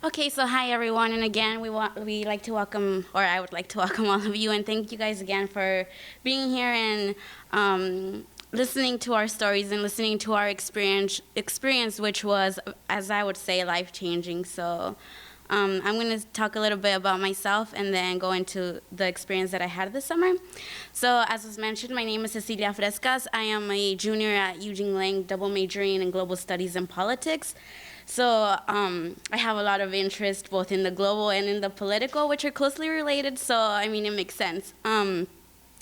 Okay, so hi everyone, and again we like to welcome, or I would like to welcome all of you, and thank you guys again for being here and listening to our stories and listening to our experience, which was, as I would say, life changing. So I'm going to talk a little bit about myself and then go into the experience that I had this summer. So, as was mentioned, my name is Cecilia Frescas. I am a junior at Eugene, double majoring in global studies and politics. So I have a lot of interest both in the global and in the political, which are closely related. So I mean, it makes sense.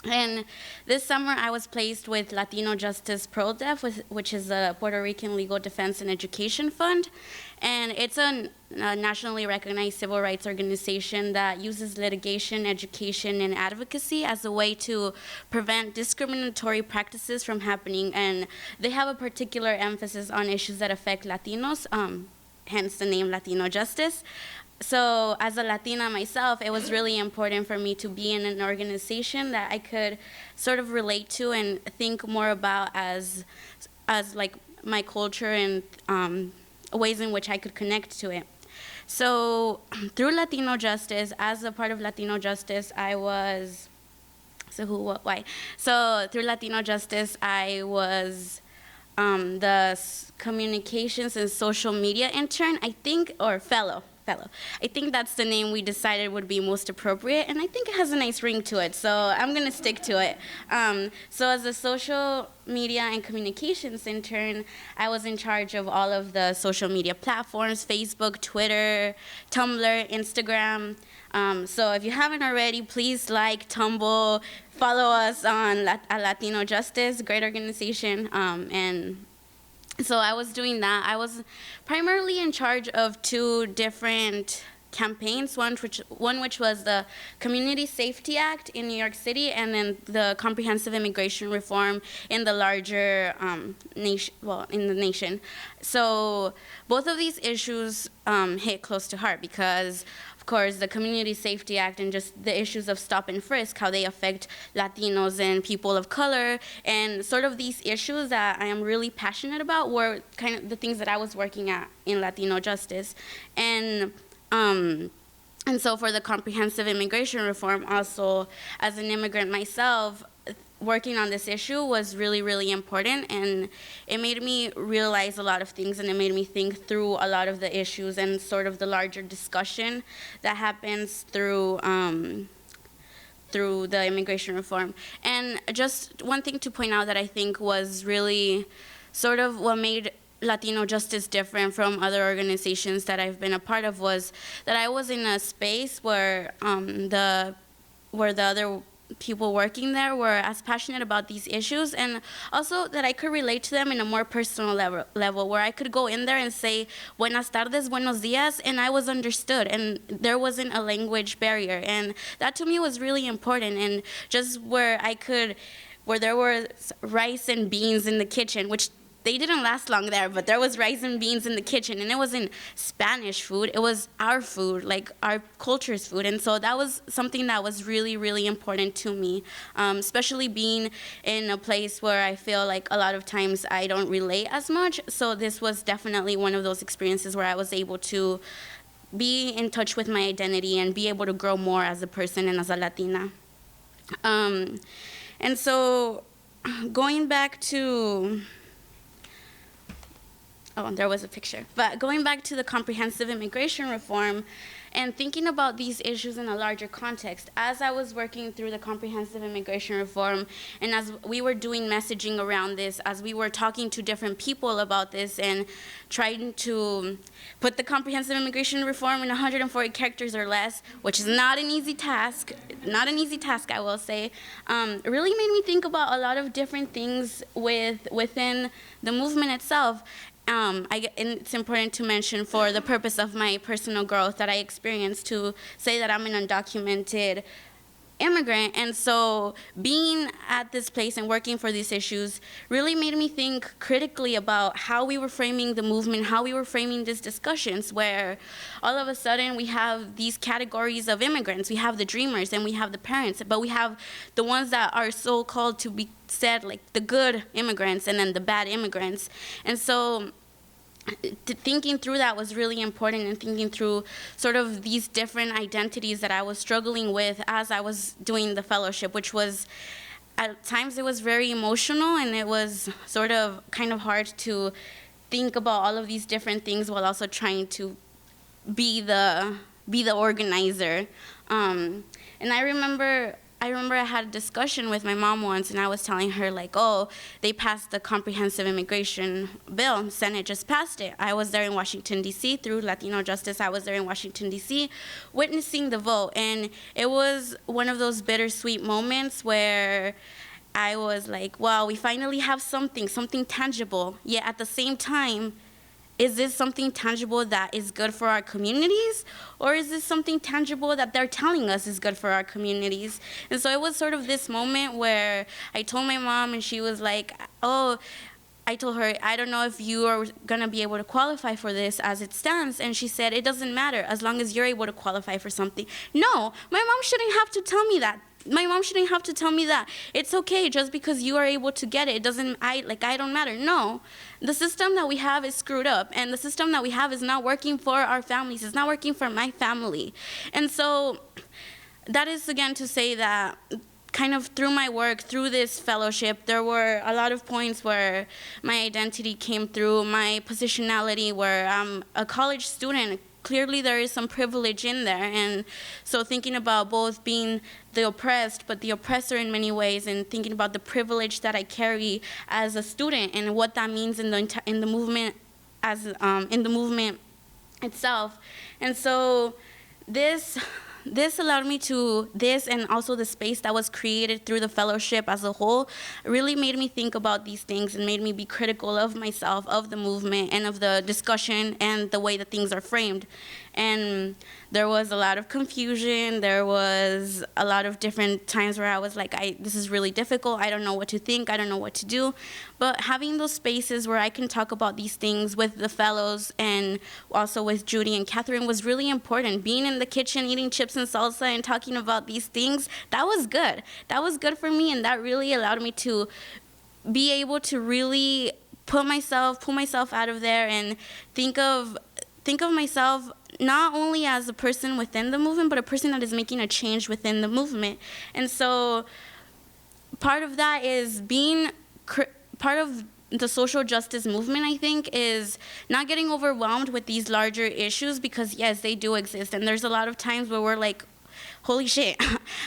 And this summer, I was placed with Latino Justice ProDef, which is the Puerto Rican Legal Defense and Education Fund. And it's a nationally recognized civil rights organization that uses litigation, education, and advocacy as a way to prevent discriminatory practices from happening. And they have a particular emphasis on issues that affect Latinos, hence the name Latino Justice. So as a Latina myself, it was really important for me to be in an organization that I could sort of relate to and think more about as like my culture and ways in which I could connect to it. So through Latino Justice, as a part of Latino Justice, I was, so who, what, why? So through Latino Justice, I was the communications and social media intern, I think, or fellow. I think that's the name we decided would be most appropriate, and I think it has a nice ring to it, so I'm going to stick to it. So as a social media and communications intern, I was in charge of all of the social media platforms: Facebook, Twitter, Tumblr, Instagram. So if you haven't already, please like, tumble, follow us on Latino Justice, great organization, and so I was doing that. I was primarily in charge of two different campaigns, one which was the Community Safety Act in New York City, and then the comprehensive immigration reform in the larger nation, in the nation. So both of these issues hit close to heart because, of course, the Community Safety Act and just the issues of stop and frisk, how they affect Latinos and people of color, and sort of these issues that I am really passionate about were kind of the things that I was working at in Latino Justice. And so for the comprehensive immigration reform, also as an immigrant myself, working on this issue was really, really important, and it made me realize a lot of things, and it made me think through a lot of the issues and sort of the larger discussion that happens through the immigration reform. And just one thing to point out that I think was really sort of what made Latino Justice different from other organizations that I've been a part of was that I was in a space where the other people working there were as passionate about these issues, and also that I could relate to them in a more personal level where I could go in there and say buenas tardes, buenos dias, and I was understood, and there wasn't a language barrier, and that to me was really important. And just where there were rice and beans in the kitchen, which they didn't last long there, but there was rice and beans in the kitchen, and it wasn't Spanish food, it was our food, like our culture's food. And so that was something that was really, really important to me, especially being in a place where I feel like a lot of times I don't relate as much. So this was definitely one of those experiences where I was able to be in touch with my identity and be able to grow more as a person and as a Latina. And so going back to... Oh, there was a picture. But going back to the comprehensive immigration reform and thinking about these issues in a larger context, as I was working through the comprehensive immigration reform and as we were doing messaging around this, as we were talking to different people about this and trying to put the comprehensive immigration reform in 140 characters or less, which is not an easy task, I will say, it really made me think about a lot of different things within the movement itself. And it's important to mention, for the purpose of my personal growth, that I experienced, to say that I'm an undocumented immigrant. And so being at this place and working for these issues really made me think critically about how we were framing the movement, how we were framing these discussions, where all of a sudden we have these categories of immigrants. We have the dreamers and we have the parents, but we have the ones that are so called to be said, like the good immigrants and then the bad immigrants. And so thinking through that was really important, and thinking through sort of these different identities that I was struggling with as I was doing the fellowship, which was, at times it was very emotional, and it was sort of kind of hard to think about all of these different things while also trying to be the organizer. And I remember I had a discussion with my mom once, and I was telling her, like, oh, they passed the comprehensive immigration bill. Senate just passed it. I was there in Washington, D.C. through Latino Justice. I was there in Washington, D.C., witnessing the vote. And it was one of those bittersweet moments where I was like, wow, we finally have something tangible. Yet at the same time, is this something tangible that is good for our communities? Or is this something tangible that they're telling us is good for our communities? And so it was sort of this moment where I told my mom, and she was like, oh, I told her, I don't know if you are going to be able to qualify for this as it stands. And she said, it doesn't matter as long as you're able to qualify for something. No, my mom shouldn't have to tell me that. My mom shouldn't have to tell me that. It's okay just because you are able to get it. It doesn't, I don't matter. No, the system that we have is screwed up, and the system that we have is not working for our families. It's not working for my family. And so that is, again, to say that kind of through my work, through this fellowship, there were a lot of points where my identity came through, my positionality, where I'm a college student. Clearly there is some privilege in there, and so thinking about both being the oppressed but the oppressor in many ways, and thinking about the privilege that I carry as a student and what that means in the movement as in the movement itself. And so this allowed me to, this and also the space that was created through the fellowship as a whole, really made me think about these things and made me be critical of myself, of the movement, and of the discussion and the way that things are framed. And there was a lot of confusion. There was a lot of different times where I was like, this is really difficult. I don't know what to think. I don't know what to do. But having those spaces where I can talk about these things with the fellows and also with Judy and Catherine was really important. Being in the kitchen, eating chips and salsa and talking about these things, that was good. That was good for me, and that really allowed me to be able to really pull myself out of there and think of myself not only as a person within the movement, but a person that is making a change within the movement. And so part of that is being part of the social justice movement, I think, is not getting overwhelmed with these larger issues, because yes, they do exist. And there's a lot of times where we're like, holy shit,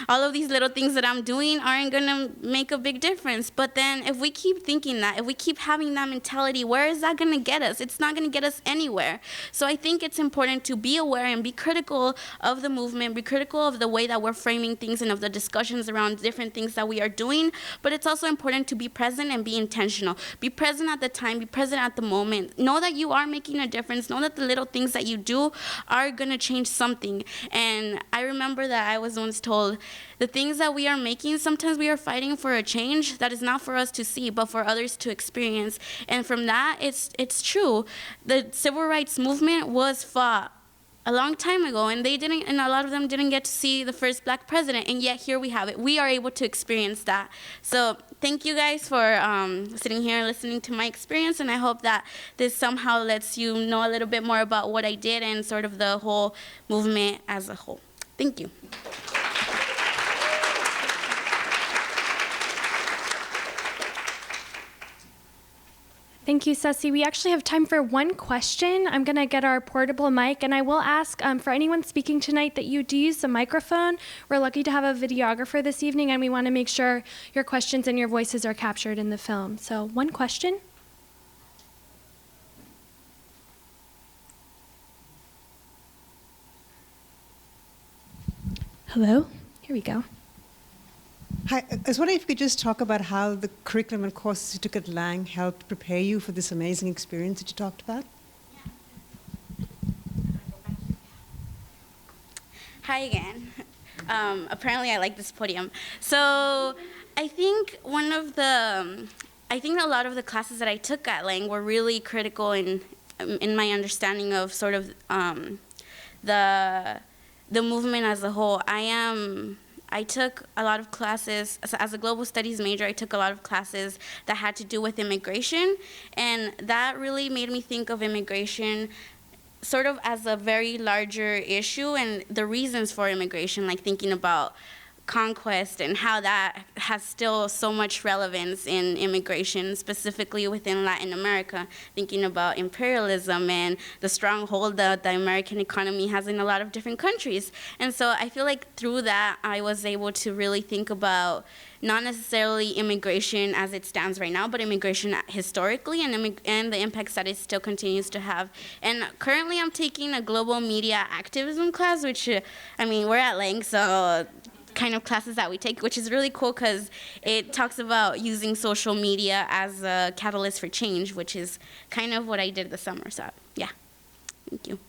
all of these little things that I'm doing aren't gonna make a big difference. But then if we keep thinking that, if we keep having that mentality, where is that gonna get us? It's not gonna get us anywhere. So I think it's important to be aware and be critical of the movement, be critical of the way that we're framing things and of the discussions around different things that we are doing. But it's also important to be present and be intentional. Be present at the time, be present at the moment. Know that you are making a difference. Know that the little things that you do are gonna change something. And I remember that I was once told, the things that we are making, sometimes we are fighting for a change that is not for us to see, but for others to experience. And from that, it's true. The civil rights movement was fought a long time ago, and a lot of them didn't get to see the first Black president, and yet here we have it. We are able to experience that. So thank you guys for sitting here and listening to my experience, and I hope that this somehow lets you know a little bit more about what I did and sort of the whole movement as a whole. Thank you. Thank you, Ceci. We actually have time for one question. I'm going to get our portable mic, and I will ask for anyone speaking tonight that you do use the microphone. We're lucky to have a videographer this evening, and we want to make sure your questions and your voices are captured in the film. So one question. Hello. Here we go. Hi, I was wondering if you could just talk about how the curriculum and courses you took at Lang helped prepare you for this amazing experience that you talked about. Hi again. Apparently I like this podium. So I think a lot of the classes that I took at Lang were really critical in my understanding of sort of the movement as a whole. I I took a lot of classes, as a global studies major, I took a lot of classes that had to do with immigration, and that really made me think of immigration sort of as a very larger issue and the reasons for immigration, like thinking about conquest and how that has still so much relevance in immigration, specifically within Latin America, thinking about imperialism and the stronghold that the American economy has in a lot of different countries. And so I feel like through that, I was able to really think about not necessarily immigration as it stands right now, but immigration historically and the impacts that it still continues to have. And currently I'm taking a global media activism class, which, we're at Lang, so kind of classes that we take, which is really cool because it talks about using social media as a catalyst for change, which is kind of what I did this summer. So, yeah. Thank you.